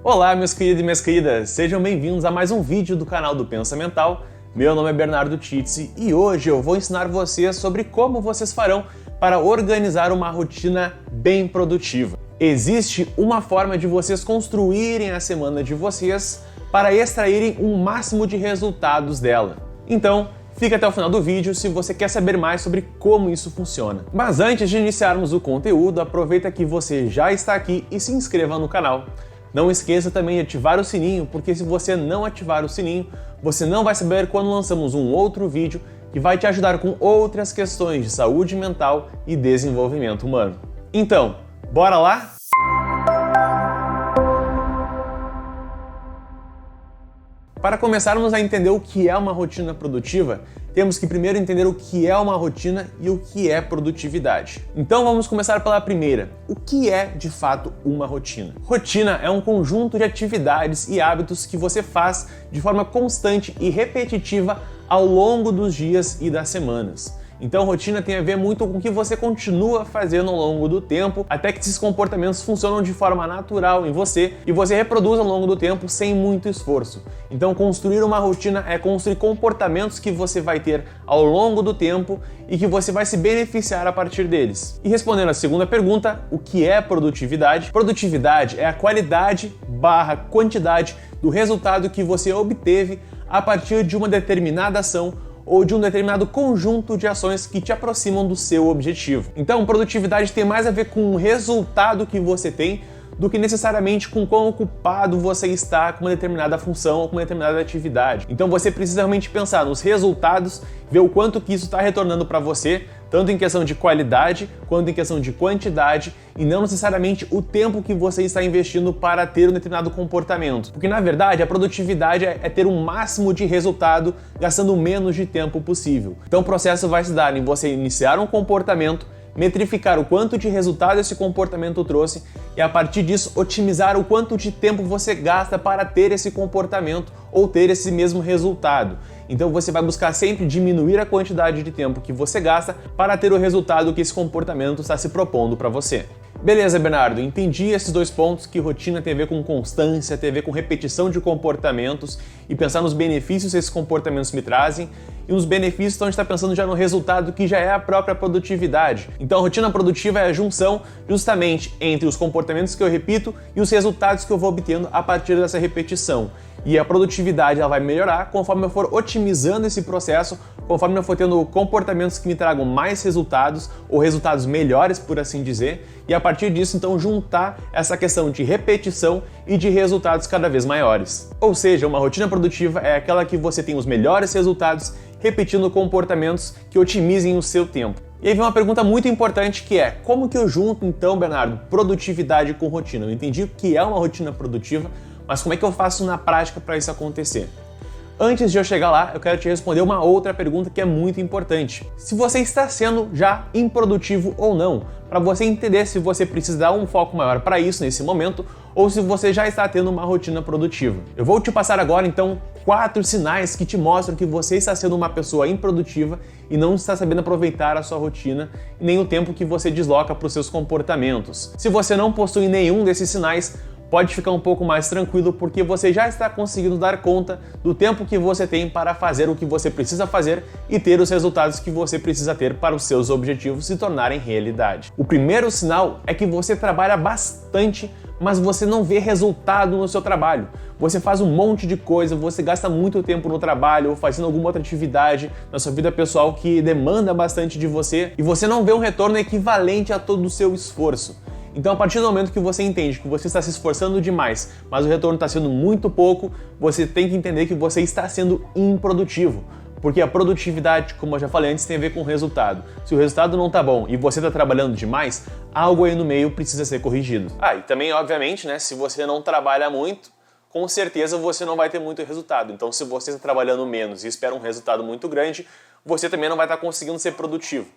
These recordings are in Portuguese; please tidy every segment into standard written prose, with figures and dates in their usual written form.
Olá, meus queridos e minhas queridas, sejam bem-vindos a mais um vídeo do canal do Pensa Mental. Meu nome é Bernardo Tizzi e hoje eu vou ensinar vocês sobre como vocês farão para organizar uma rotina bem produtiva. Existe uma forma de vocês construírem a semana de vocês para extraírem um máximo de resultados dela. Então, fica até o final do vídeo se você quer saber mais sobre como isso funciona. Mas antes de iniciarmos o conteúdo, aproveita que você já está aqui e se inscreva no canal. Não esqueça também de ativar o sininho, porque se você não ativar o sininho, você não vai saber quando lançamos um outro vídeo que vai te ajudar com outras questões de saúde mental e desenvolvimento humano. Então, bora lá? Para começarmos a entender o que é uma rotina produtiva, temos que primeiro entender o que é uma rotina e o que é produtividade. Então vamos começar pela primeira. O que é, de fato, uma rotina? Rotina é um conjunto de atividades e hábitos que você faz de forma constante e repetitiva ao longo dos dias e das semanas. Então, rotina tem a ver muito com o que você continua fazendo ao longo do tempo, até que esses comportamentos funcionam de forma natural em você e você reproduz ao longo do tempo sem muito esforço. Então, construir uma rotina é construir comportamentos que você vai ter ao longo do tempo e que você vai se beneficiar a partir deles. E respondendo à segunda pergunta, o que é produtividade? Produtividade é a qualidade/quantidade do resultado que você obteve a partir de uma determinada ação ou de um determinado conjunto de ações que te aproximam do seu objetivo. Então, produtividade tem mais a ver com o resultado que você tem do que necessariamente com quão ocupado você está com uma determinada função ou com uma determinada atividade. Então você precisa realmente pensar nos resultados, ver o quanto que isso está retornando para você, tanto em questão de qualidade quanto em questão de quantidade, e não necessariamente o tempo que você está investindo para ter um determinado comportamento. Porque na verdade a produtividade é ter um máximo de resultado gastando o menos de tempo possível. Então o processo vai se dar em você iniciar um comportamento, metrificar o quanto de resultado esse comportamento trouxe e a partir disso otimizar o quanto de tempo você gasta para ter esse comportamento ou ter esse mesmo resultado. Então você vai buscar sempre diminuir a quantidade de tempo que você gasta para ter o resultado que esse comportamento está se propondo para você. Beleza, Bernardo, entendi esses dois pontos, que rotina tem a ver com constância, tem a ver com repetição de comportamentos e pensar nos benefícios que esses comportamentos me trazem. E nos benefícios, então a gente está pensando já no resultado que já é a própria produtividade. Então a rotina produtiva é a junção justamente entre os comportamentos que eu repito e os resultados que eu vou obtendo a partir dessa repetição. E a produtividade ela vai melhorar conforme eu for otimizando esse processo, conforme eu for tendo comportamentos que me tragam mais resultados ou resultados melhores, por assim dizer, e a partir disso então juntar essa questão de repetição e de resultados cada vez maiores. Ou seja, uma rotina produtiva é aquela que você tem os melhores resultados repetindo comportamentos que otimizem o seu tempo. E aí vem uma pergunta muito importante que é: como que eu junto então, Bernardo, produtividade com rotina? Eu entendi o que é uma rotina produtiva, mas como é que eu faço na prática para isso acontecer? Antes de eu chegar lá, eu quero te responder uma outra pergunta que é muito importante. Se você está sendo já improdutivo ou não, para você entender se você precisa dar um foco maior para isso nesse momento ou se você já está tendo uma rotina produtiva. Eu vou te passar agora então 4 sinais que te mostram que você está sendo uma pessoa improdutiva e não está sabendo aproveitar a sua rotina e nem o tempo que você desloca para os seus comportamentos. Se você não possui nenhum desses sinais, pode ficar um pouco mais tranquilo, porque você já está conseguindo dar conta do tempo que você tem para fazer o que você precisa fazer e ter os resultados que você precisa ter para os seus objetivos se tornarem realidade. O primeiro sinal é que você trabalha bastante, mas você não vê resultado no seu trabalho. Você faz um monte de coisa, você gasta muito tempo no trabalho ou fazendo alguma outra atividade na sua vida pessoal que demanda bastante de você e você não vê um retorno equivalente a todo o seu esforço. Então, a partir do momento que você entende que você está se esforçando demais, mas o retorno está sendo muito pouco, você tem que entender que você está sendo improdutivo. Porque a produtividade, como eu já falei antes, tem a ver com o resultado. Se o resultado não está bom e você está trabalhando demais, algo aí no meio precisa ser corrigido. E também, obviamente, né, se você não trabalha muito, com certeza você não vai ter muito resultado. Então, se você está trabalhando menos e espera um resultado muito grande, você também não vai estar conseguindo ser produtivo.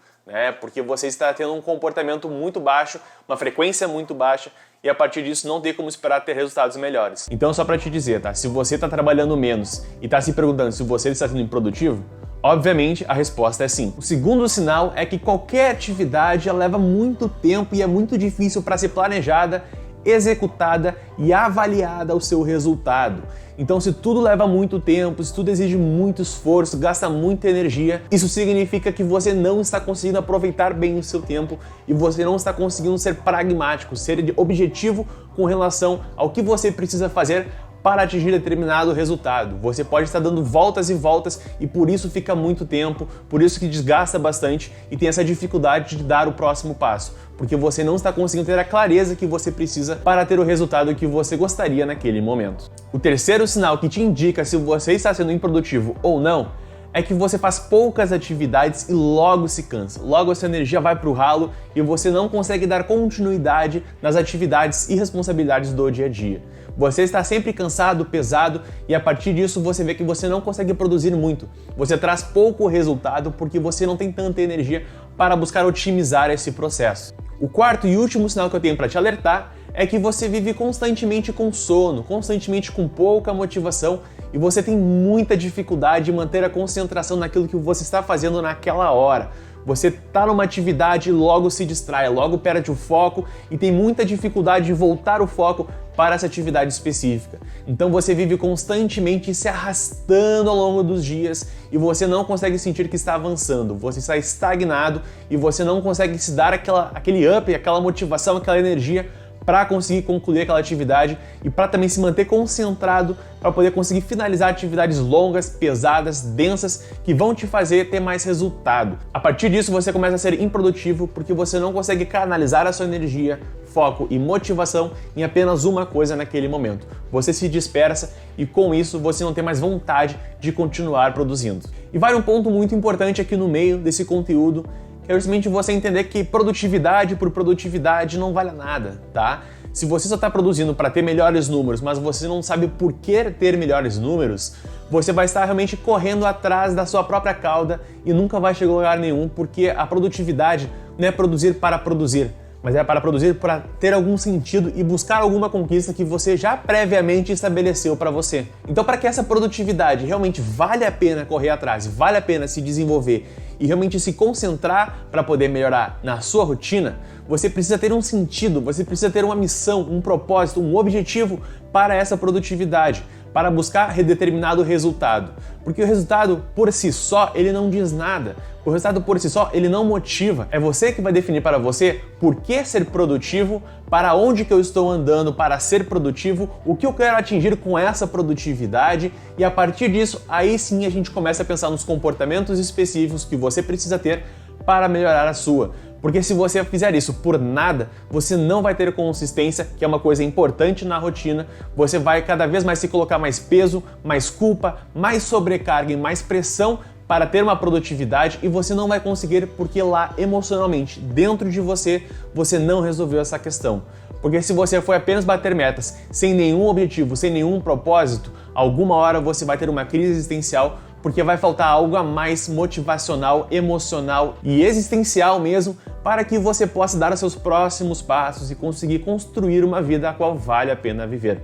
Porque você está tendo um comportamento muito baixo, uma frequência muito baixa, e a partir disso não tem como esperar ter resultados melhores. Então, só para te dizer, tá? Se você está trabalhando menos e está se perguntando se você está sendo improdutivo, obviamente a resposta é sim. O segundo sinal é que qualquer atividade ela leva muito tempo e é muito difícil para ser planejada executada e avaliada ao seu resultado. Então, se tudo leva muito tempo, se tudo exige muito esforço, gasta muita energia, isso significa que você não está conseguindo aproveitar bem o seu tempo e você não está conseguindo ser pragmático, ser objetivo com relação ao que você precisa fazer para atingir determinado resultado. Você pode estar dando voltas e voltas e por isso fica muito tempo, por isso que desgasta bastante e tem essa dificuldade de dar o próximo passo, porque você não está conseguindo ter a clareza que você precisa para ter o resultado que você gostaria naquele momento. O terceiro sinal que te indica se você está sendo improdutivo ou não é que você faz poucas atividades e logo se cansa. Logo essa energia vai para o ralo e você não consegue dar continuidade nas atividades e responsabilidades do dia a dia. Você está sempre cansado, pesado e a partir disso você vê que você não consegue produzir muito. Você traz pouco resultado porque você não tem tanta energia para buscar otimizar esse processo. O quarto e último sinal que eu tenho para te alertar é que você vive constantemente com sono, constantemente com pouca motivação e você tem muita dificuldade de manter a concentração naquilo que você está fazendo naquela hora. Você está numa atividade e logo se distrai, logo perde o foco e tem muita dificuldade de voltar o foco para essa atividade específica. Então você vive constantemente se arrastando ao longo dos dias e você não consegue sentir que está avançando, você está estagnado e você não consegue se dar aquele up, aquela motivação, aquela energia para conseguir concluir aquela atividade e para também se manter concentrado para poder conseguir finalizar atividades longas, pesadas, densas, que vão te fazer ter mais resultado. A partir disso você começa a ser improdutivo porque você não consegue canalizar a sua energia, foco e motivação em apenas uma coisa naquele momento. Você se dispersa e com isso você não tem mais vontade de continuar produzindo. E vale um ponto muito importante aqui no meio desse conteúdo, é justamente você entender que produtividade por produtividade não vale nada, tá? Se você só está produzindo para ter melhores números, mas você não sabe por que ter melhores números, você vai estar realmente correndo atrás da sua própria cauda e nunca vai chegar a lugar nenhum, porque a produtividade não é produzir para produzir, mas é para produzir para ter algum sentido e buscar alguma conquista que você já previamente estabeleceu para você. Então, para que essa produtividade realmente vale a pena correr atrás, vale a pena se desenvolver e realmente se concentrar para poder melhorar na sua rotina, você precisa ter um sentido, você precisa ter uma missão, um propósito, um objetivo para essa produtividade, para buscar determinado resultado. Porque o resultado por si só, ele não diz nada. O resultado por si só, ele não motiva. É você que vai definir para você por que ser produtivo, para onde que eu estou andando para ser produtivo, o que eu quero atingir com essa produtividade e a partir disso, aí sim a gente começa a pensar nos comportamentos específicos que você precisa ter para melhorar a sua. Porque se você fizer isso por nada, você não vai ter consistência, que é uma coisa importante na rotina, você vai cada vez mais se colocar mais peso, mais culpa, mais sobrecarga e mais pressão para ter uma produtividade e você não vai conseguir porque lá emocionalmente, dentro de você, você não resolveu essa questão. Porque se você for apenas bater metas sem nenhum objetivo, sem nenhum propósito, alguma hora você vai ter uma crise existencial porque vai faltar algo a mais motivacional, emocional e existencial mesmo para que você possa dar os seus próximos passos e conseguir construir uma vida a qual vale a pena viver.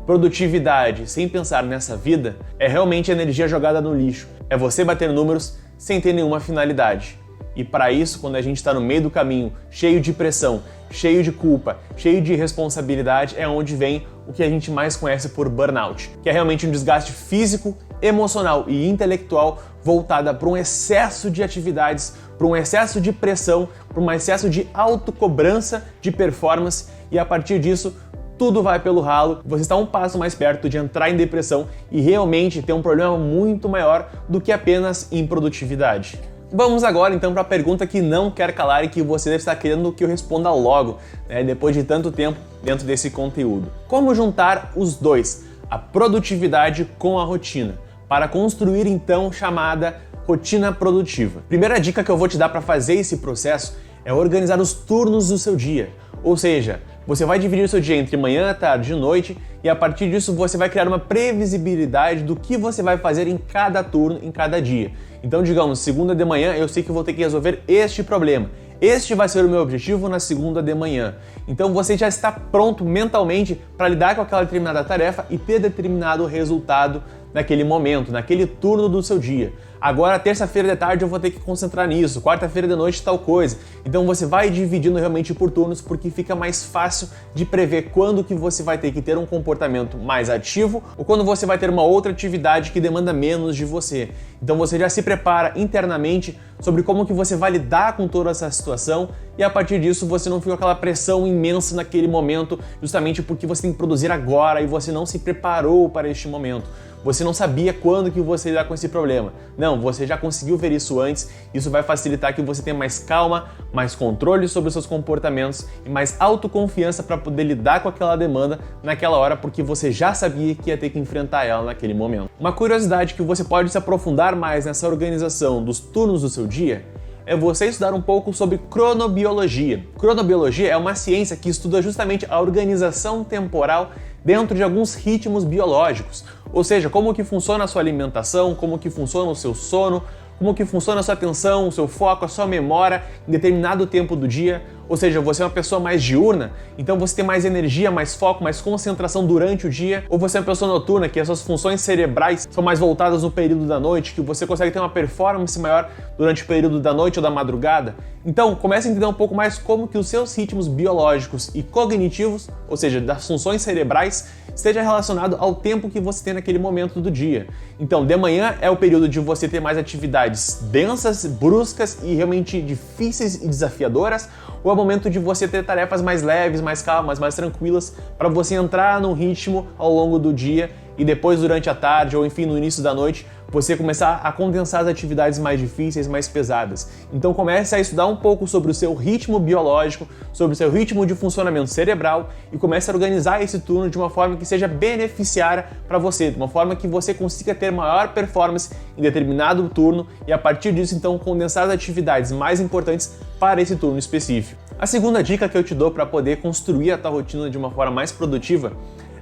Produtividade sem pensar nessa vida é realmente energia jogada no lixo, é você bater números sem ter nenhuma finalidade. E para isso, quando a gente está no meio do caminho, cheio de pressão, cheio de culpa, cheio de responsabilidade, é onde vem o que a gente mais conhece por burnout, que é realmente um desgaste físico, emocional e intelectual voltada para um excesso de atividades, para um excesso de pressão, para um excesso de autocobrança de performance e a partir disso tudo vai pelo ralo, você está um passo mais perto de entrar em depressão e realmente ter um problema muito maior do que apenas improdutividade. Vamos agora então para a pergunta que não quer calar e que você deve estar querendo que eu responda logo, depois de tanto tempo dentro desse conteúdo. Como juntar os dois, a produtividade com a rotina, para construir então chamada rotina produtiva? Primeira dica que eu vou te dar para fazer esse processo é organizar os turnos do seu dia, ou seja, você vai dividir o seu dia entre manhã, tarde e noite e a partir disso você vai criar uma previsibilidade do que você vai fazer em cada turno, em cada dia. Então, digamos, segunda de manhã eu sei que vou ter que resolver este problema. Este vai ser o meu objetivo na segunda de manhã. Então você já está pronto mentalmente para lidar com aquela determinada tarefa e ter determinado resultado naquele momento, naquele turno do seu dia. agora terça-feira de tarde eu vou ter que concentrar nisso, quarta-feira de noite tal coisa. Então você vai dividindo realmente por turnos, porque fica mais fácil de prever quando que você vai ter que ter um comportamento mais ativo ou quando você vai ter uma outra atividade que demanda menos de você. Então você já se prepara internamente sobre como que você vai lidar com toda essa situação e a partir disso você não fica com aquela pressão imensa naquele momento, justamente porque você tem que produzir agora e você não se preparou para este momento. Você não sabia quando que você ia lidar com esse problema. Não, você já conseguiu ver isso antes. Isso vai facilitar que você tenha mais calma, mais controle sobre os seus comportamentos e mais autoconfiança para poder lidar com aquela demanda naquela hora, porque você já sabia que ia ter que enfrentar ela naquele momento. Uma curiosidade que você pode se aprofundar mais nessa organização dos turnos do seu dia é você estudar um pouco sobre cronobiologia. Cronobiologia é uma ciência que estuda justamente a organização temporal dentro de alguns ritmos biológicos, ou seja, como que funciona a sua alimentação, como que funciona o seu sono, como que funciona a sua atenção, o seu foco, a sua memória em determinado tempo do dia. Ou seja, você é uma pessoa mais diurna, então você tem mais energia, mais foco, mais concentração durante o dia, ou você é uma pessoa noturna, que as suas funções cerebrais são mais voltadas no período da noite, que você consegue ter uma performance maior durante o período da noite ou da madrugada. Então, comece a entender um pouco mais como que os seus ritmos biológicos e cognitivos, ou seja, das funções cerebrais, esteja relacionado ao tempo que você tem naquele momento do dia. Então, de manhã é o período de você ter mais atividades densas, bruscas e realmente difíceis e desafiadoras, ou é o momento de você ter tarefas mais leves, mais calmas, mais tranquilas, para você entrar num ritmo ao longo do dia e depois durante a tarde ou enfim no início da noite você começar a condensar as atividades mais difíceis, mais pesadas. Então comece a estudar um pouco sobre o seu ritmo biológico, sobre o seu ritmo de funcionamento cerebral e comece a organizar esse turno de uma forma que seja beneficiária para você, de uma forma que você consiga ter maior performance em determinado turno e a partir disso então condensar as atividades mais importantes para esse turno específico. A segunda dica que eu te dou para poder construir a tua rotina de uma forma mais produtiva,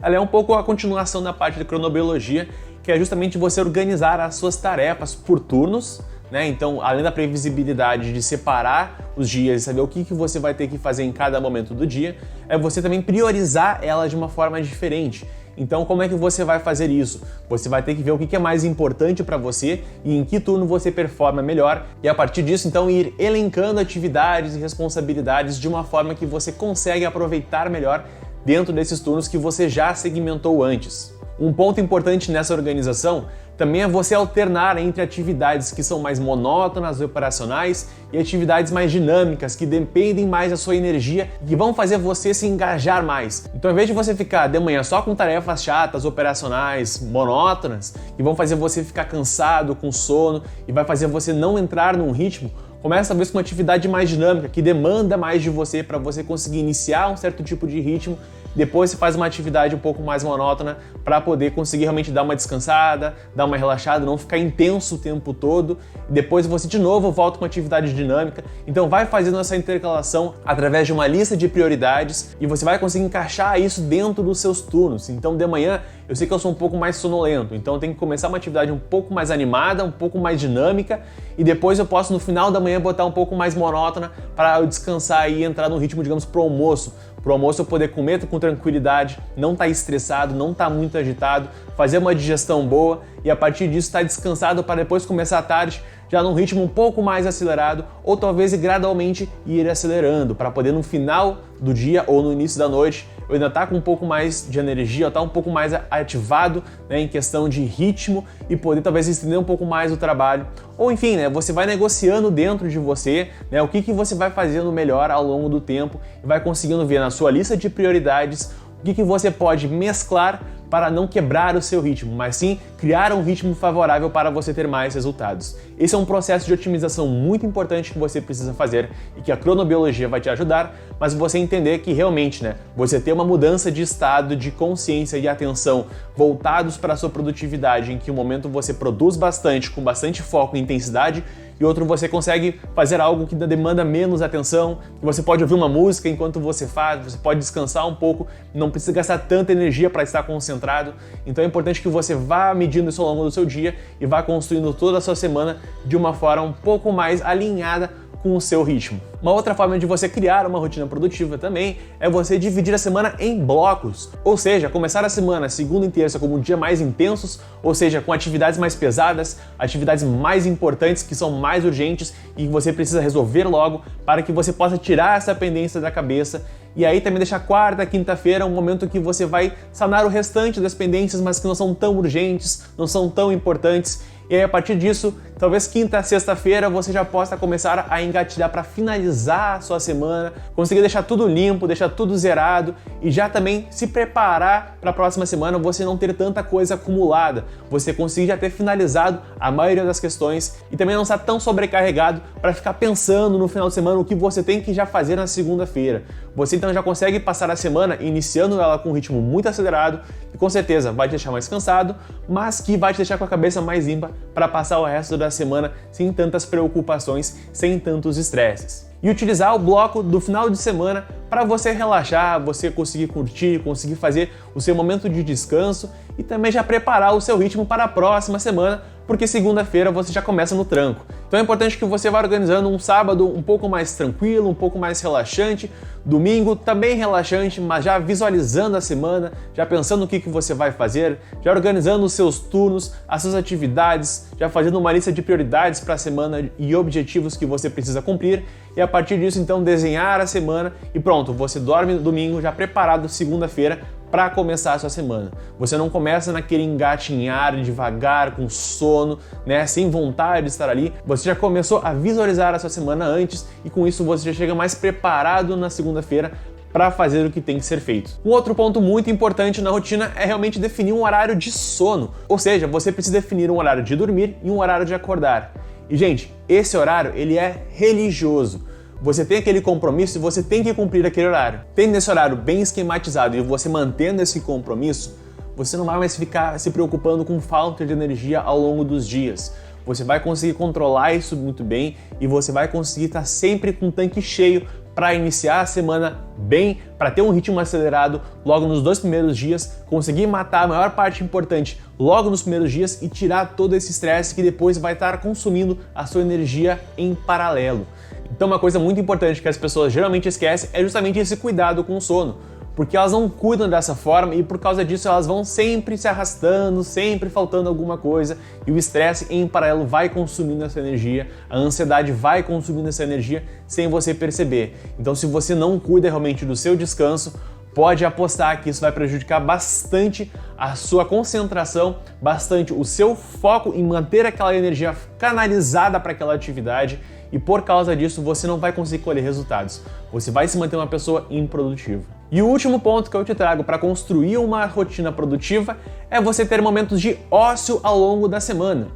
ela é um pouco a continuação da parte da cronobiologia, que é justamente você organizar as suas tarefas por turnos, né? Então, além da previsibilidade de separar os dias e saber o que você vai ter que fazer em cada momento do dia, é você também priorizar elas de uma forma diferente. Então, como é que você vai fazer isso? Você vai ter que ver o que é mais importante para você e em que turno você performa melhor e a partir disso, então, ir elencando atividades e responsabilidades de uma forma que você consegue aproveitar melhor dentro desses turnos que você já segmentou antes. Um ponto importante nessa organização também é você alternar entre atividades que são mais monótonas e operacionais e atividades mais dinâmicas, que dependem mais da sua energia e que vão fazer você se engajar mais. Então, ao invés de você ficar de manhã só com tarefas chatas, operacionais, monótonas, que vão fazer você ficar cansado, com sono e vai fazer você não entrar num ritmo, começa talvez com uma atividade mais dinâmica, que demanda mais de você para você conseguir iniciar um certo tipo de ritmo. Depois você faz uma atividade um pouco mais monótona para poder conseguir realmente dar uma descansada, dar uma relaxada, não ficar intenso o tempo todo. E depois você de novo volta com uma atividade dinâmica. Então vai fazendo essa intercalação através de uma lista de prioridades e você vai conseguir encaixar isso dentro dos seus turnos. Então de manhã eu sei que eu sou um pouco mais sonolento, então eu tenho que começar uma atividade um pouco mais animada, um pouco mais dinâmica e depois eu posso no final da manhã botar um pouco mais monótona para eu descansar e entrar no ritmo, digamos, pro almoço. Pro almoço eu poder comer com tranquilidade, não estar estressado, não estar muito agitado, fazer uma digestão boa e a partir disso estar descansado para depois começar a tarde já num ritmo um pouco mais acelerado ou talvez gradualmente ir acelerando para poder no final do dia ou no início da noite eu ainda estar com um pouco mais de energia, estar um pouco mais ativado, né, em questão de ritmo e poder talvez estender um pouco mais o trabalho. Ou enfim, né, você vai negociando dentro de você, né, o que você vai fazendo melhor ao longo do tempo e vai conseguindo ver na sua lista de prioridades o que você pode mesclar para não quebrar o seu ritmo, mas sim criar um ritmo favorável para você ter mais resultados. Esse é um processo de otimização muito importante que você precisa fazer e que a cronobiologia vai te ajudar, mas você entender que realmente, né, você ter uma mudança de estado, de consciência e atenção voltados para a sua produtividade, em que um momento você produz bastante, com bastante foco e intensidade, e outro você consegue fazer algo que demanda menos atenção, que você pode ouvir uma música enquanto você faz, você pode descansar um pouco, não precisa gastar tanta energia para estar concentrado. Então é importante que você vá medindo isso ao longo do seu dia e vá construindo toda a sua semana de uma forma um pouco mais alinhada com o seu ritmo. Uma outra forma de você criar uma rotina produtiva também é você dividir a semana em blocos, ou seja, começar a semana segunda e terça como dia mais intensos, ou seja, com atividades mais pesadas, atividades mais importantes que são mais urgentes e que você precisa resolver logo para que você possa tirar essa pendência da cabeça. E aí também deixar quarta, quinta-feira um momento que você vai sanar o restante das pendências, mas que não são tão urgentes, não são tão importantes. E aí a partir disso, talvez quinta, sexta-feira você já possa começar a engatilhar para finalizar a sua semana, conseguir deixar tudo limpo, deixar tudo zerado e já também se preparar para a próxima semana, você não ter tanta coisa acumulada, você conseguir já ter finalizado a maioria das questões e também não estar tão sobrecarregado para ficar pensando no final de semana o que você tem que já fazer na segunda-feira. Você então já consegue passar a semana iniciando ela com um ritmo muito acelerado e com certeza vai te deixar mais cansado, mas que vai te deixar com a cabeça mais limpa para passar o resto da semana sem tantas preocupações, sem tantos estresses. E utilizar o bloco do final de semana para você relaxar, você conseguir curtir, conseguir fazer o seu momento de descanso e também já preparar o seu ritmo para a próxima semana, porque segunda-feira você já começa no tranco. Então é importante que você vá organizando um sábado um pouco mais tranquilo, um pouco mais relaxante, domingo também relaxante, mas já visualizando a semana, já pensando no que você vai fazer, já organizando os seus turnos, as suas atividades, já fazendo uma lista de prioridades para a semana e objetivos que você precisa cumprir e a partir disso então desenhar a semana e pronto, você dorme no domingo já preparado segunda-feira para começar a sua semana. Você não começa naquele engatinhar devagar, com sono, né, sem vontade de estar ali. Você já começou a visualizar a sua semana antes e com isso você já chega mais preparado na segunda-feira para fazer o que tem que ser feito. Um outro ponto muito importante na rotina é realmente definir um horário de sono, ou seja, você precisa definir um horário de dormir e um horário de acordar. E gente, esse horário ele é religioso. Você tem aquele compromisso e você tem que cumprir aquele horário. Tendo esse horário bem esquematizado e você mantendo esse compromisso, você não vai mais ficar se preocupando com falta de energia ao longo dos dias. Você vai conseguir controlar isso muito bem e você vai conseguir estar sempre com o tanque cheio para iniciar a semana bem, para ter um ritmo acelerado logo nos 2 primeiros dias, conseguir matar a maior parte importante logo nos primeiros dias e tirar todo esse estresse que depois vai estar consumindo a sua energia em paralelo. Então uma coisa muito importante que as pessoas geralmente esquecem é justamente esse cuidado com o sono, porque elas não cuidam dessa forma e por causa disso elas vão sempre se arrastando, sempre faltando alguma coisa e o estresse em paralelo vai consumindo essa energia, a ansiedade vai consumindo essa energia sem você perceber. Então se você não cuida realmente do seu descanso, pode apostar que isso vai prejudicar bastante a sua concentração, bastante o seu foco em manter aquela energia canalizada para aquela atividade e por causa disso você não vai conseguir colher resultados. Você vai se manter uma pessoa improdutiva. E o último ponto que eu te trago para construir uma rotina produtiva é você ter momentos de ócio ao longo da semana.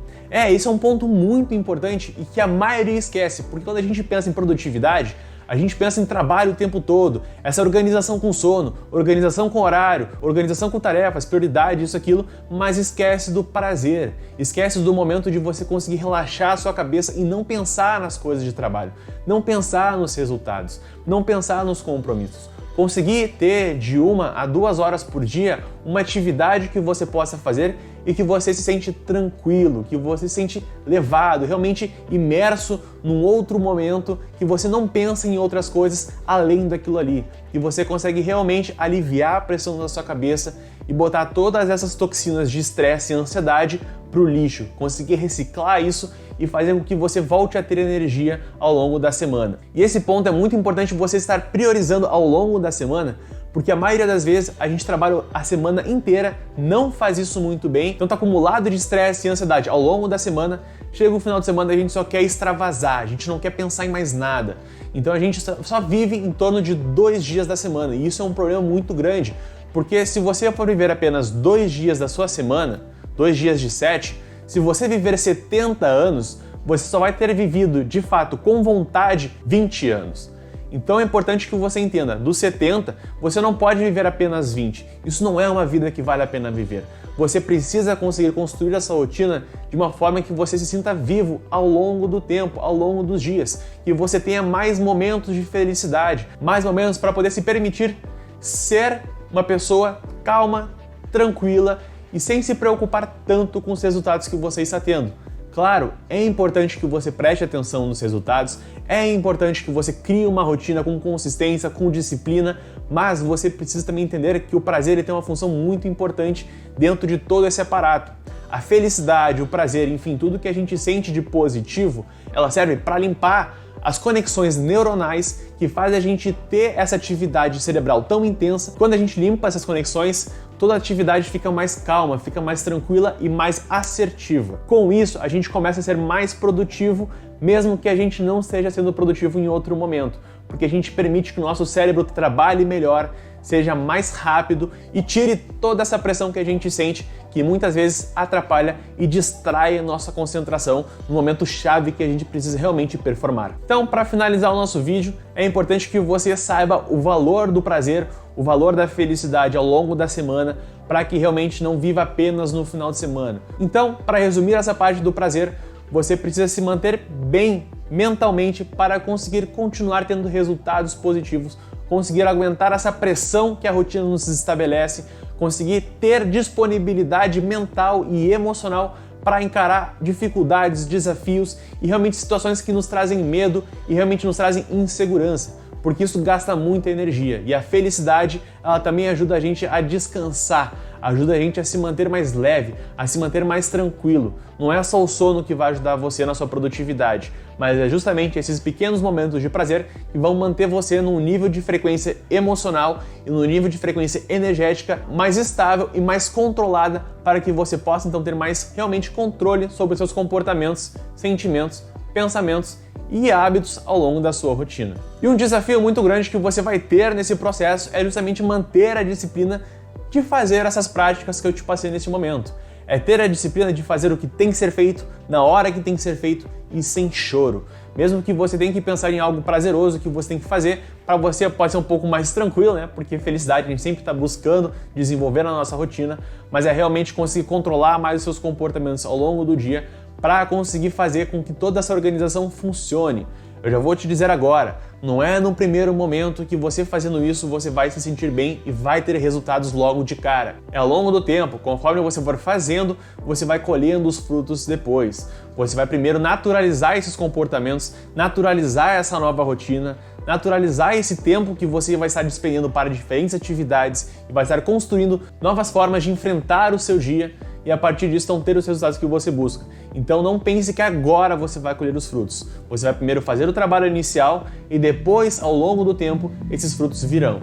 Isso é um ponto muito importante e que a maioria esquece, porque quando a gente pensa em produtividade, a gente pensa em trabalho o tempo todo, essa organização com sono, organização com horário, organização com tarefas, prioridade, isso, aquilo, mas esquece do prazer, esquece do momento de você conseguir relaxar a sua cabeça e não pensar nas coisas de trabalho, não pensar nos resultados, não pensar nos compromissos. Conseguir ter de 1 a 2 horas por dia uma atividade que você possa fazer e que você se sente tranquilo, que você se sente levado, realmente imerso num outro momento, que você não pensa em outras coisas além daquilo ali, que você consegue realmente aliviar a pressão da sua cabeça e botar todas essas toxinas de estresse e ansiedade pro lixo, conseguir reciclar isso e fazer com que você volte a ter energia ao longo da semana. E esse ponto é muito importante você estar priorizando ao longo da semana, porque a maioria das vezes a gente trabalha a semana inteira, não faz isso muito bem, então tá acumulado de estresse e ansiedade ao longo da semana, chega o final de semana e a gente só quer extravasar, a gente não quer pensar em mais nada. Então a gente só vive em torno de 2 dias da semana e isso é um problema muito grande, porque se você for viver apenas 2 dias da sua semana, 2 dias de 7, se você viver 70 anos, você só vai ter vivido, de fato, com vontade, 20 anos. Então é importante que você entenda, dos 70, você não pode viver apenas 20. Isso não é uma vida que vale a pena viver. Você precisa conseguir construir essa rotina de uma forma que você se sinta vivo ao longo do tempo, ao longo dos dias. Que você tenha mais momentos de felicidade, mais momentos para poder se permitir ser uma pessoa calma, tranquila e sem se preocupar tanto com os resultados que você está tendo. Claro, é importante que você preste atenção nos resultados, É importante que você crie uma rotina com consistência, com disciplina, mas você precisa também entender que o prazer ele tem uma função muito importante dentro de todo esse aparato. A felicidade, o prazer, enfim, tudo que a gente sente de positivo, ela serve para limpar as conexões neuronais que fazem a gente ter essa atividade cerebral tão intensa. Quando a gente limpa essas conexões, toda a atividade fica mais calma, fica mais tranquila e mais assertiva. Com isso, a gente começa a ser mais produtivo, mesmo que a gente não esteja sendo produtivo em outro momento, porque a gente permite que o nosso cérebro trabalhe melhor, seja mais rápido e tire toda essa pressão que a gente sente, que muitas vezes atrapalha e distrai a nossa concentração no momento chave que a gente precisa realmente performar. Então, para finalizar o nosso vídeo, é importante que você saiba o valor do prazer, o valor da felicidade ao longo da semana, para que realmente não viva apenas no final de semana. Então, para resumir essa parte do prazer, você precisa se manter bem mentalmente para conseguir continuar tendo resultados positivos, conseguir aguentar essa pressão que a rotina nos estabelece, conseguir ter disponibilidade mental e emocional para encarar dificuldades, desafios e realmente situações que nos trazem medo e realmente nos trazem insegurança, porque isso gasta muita energia. E a felicidade, ela também ajuda a gente a descansar, ajuda a gente a se manter mais leve, a se manter mais tranquilo. Não é só o sono que vai ajudar você na sua produtividade, mas é justamente esses pequenos momentos de prazer que vão manter você num nível de frequência emocional e num nível de frequência energética mais estável e mais controlada, para que você possa então ter mais realmente controle sobre os seus comportamentos, sentimentos, pensamentos e hábitos ao longo da sua rotina. E um desafio muito grande que você vai ter nesse processo é justamente manter a disciplina de fazer essas práticas que eu te passei nesse momento. É ter a disciplina de fazer o que tem que ser feito, na hora que tem que ser feito e sem choro. Mesmo que você tenha que pensar em algo prazeroso que você tem que fazer, para você pode ser um pouco mais tranquilo, né? Porque felicidade a gente sempre está buscando desenvolver na nossa rotina, mas é realmente conseguir controlar mais os seus comportamentos ao longo do dia para conseguir fazer com que toda essa organização funcione. Eu já vou te dizer agora, não é no primeiro momento que você fazendo isso você vai se sentir bem e vai ter resultados logo de cara. É ao longo do tempo, conforme você for fazendo, você vai colhendo os frutos depois. Você vai primeiro naturalizar esses comportamentos, naturalizar essa nova rotina, naturalizar esse tempo que você vai estar despendendo para diferentes atividades e vai estar construindo novas formas de enfrentar o seu dia, e a partir disso então ter os resultados que você busca. Então não pense que agora você vai colher os frutos. Você vai primeiro fazer o trabalho inicial e depois, ao longo do tempo, esses frutos virão.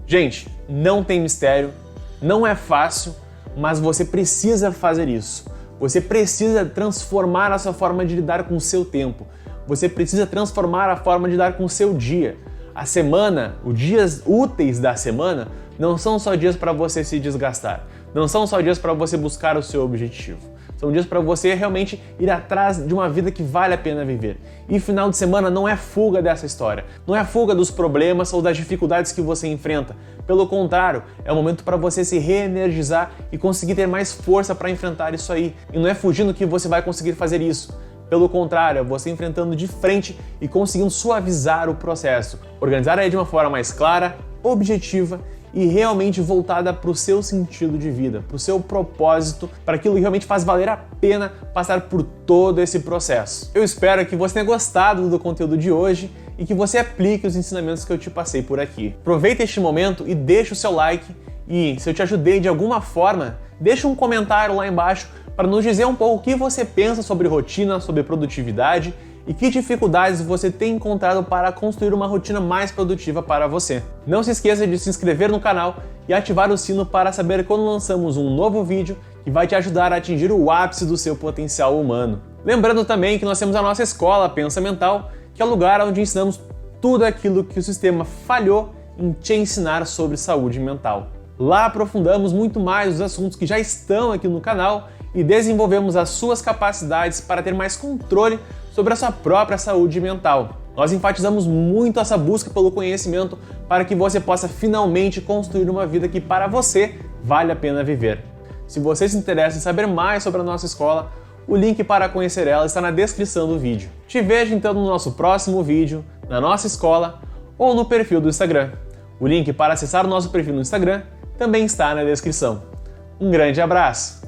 Gente, não tem mistério, não é fácil, mas você precisa fazer isso. Você precisa transformar a sua forma de lidar com o seu tempo. Você precisa transformar a forma de lidar com o seu dia. A semana, os dias úteis da semana, não são só dias para você se desgastar. Não são só dias para você buscar o seu objetivo. São dias para você realmente ir atrás de uma vida que vale a pena viver. E final de semana não é fuga dessa história. Não é fuga dos problemas ou das dificuldades que você enfrenta. Pelo contrário, é um momento para você se reenergizar e conseguir ter mais força para enfrentar isso aí. E não é fugindo que você vai conseguir fazer isso. Pelo contrário, é você enfrentando de frente e conseguindo suavizar o processo. Organizar aí de uma forma mais clara, objetiva e realmente voltada para o seu sentido de vida, para o seu propósito, para aquilo que realmente faz valer a pena passar por todo esse processo. Eu espero que você tenha gostado do conteúdo de hoje e que você aplique os ensinamentos que eu te passei por aqui. Aproveita este momento e deixa o seu like e, se eu te ajudei de alguma forma, deixa um comentário lá embaixo para nos dizer um pouco o que você pensa sobre rotina, sobre produtividade e que dificuldades você tem encontrado para construir uma rotina mais produtiva para você. Não se esqueça de se inscrever no canal e ativar o sino para saber quando lançamos um novo vídeo que vai te ajudar a atingir o ápice do seu potencial humano. Lembrando também que nós temos a nossa escola Pensa Mental, que é o lugar onde ensinamos tudo aquilo que o sistema falhou em te ensinar sobre saúde mental. Lá aprofundamos muito mais os assuntos que já estão aqui no canal e desenvolvemos as suas capacidades para ter mais controle sobre a sua própria saúde mental. Nós enfatizamos muito essa busca pelo conhecimento para que você possa finalmente construir uma vida que para você vale a pena viver. Se você se interessa em saber mais sobre a nossa escola, o link para conhecer ela está na descrição do vídeo. Te vejo então no nosso próximo vídeo, na nossa escola ou no perfil do Instagram. O link para acessar o nosso perfil no Instagram também está na descrição. Um grande abraço!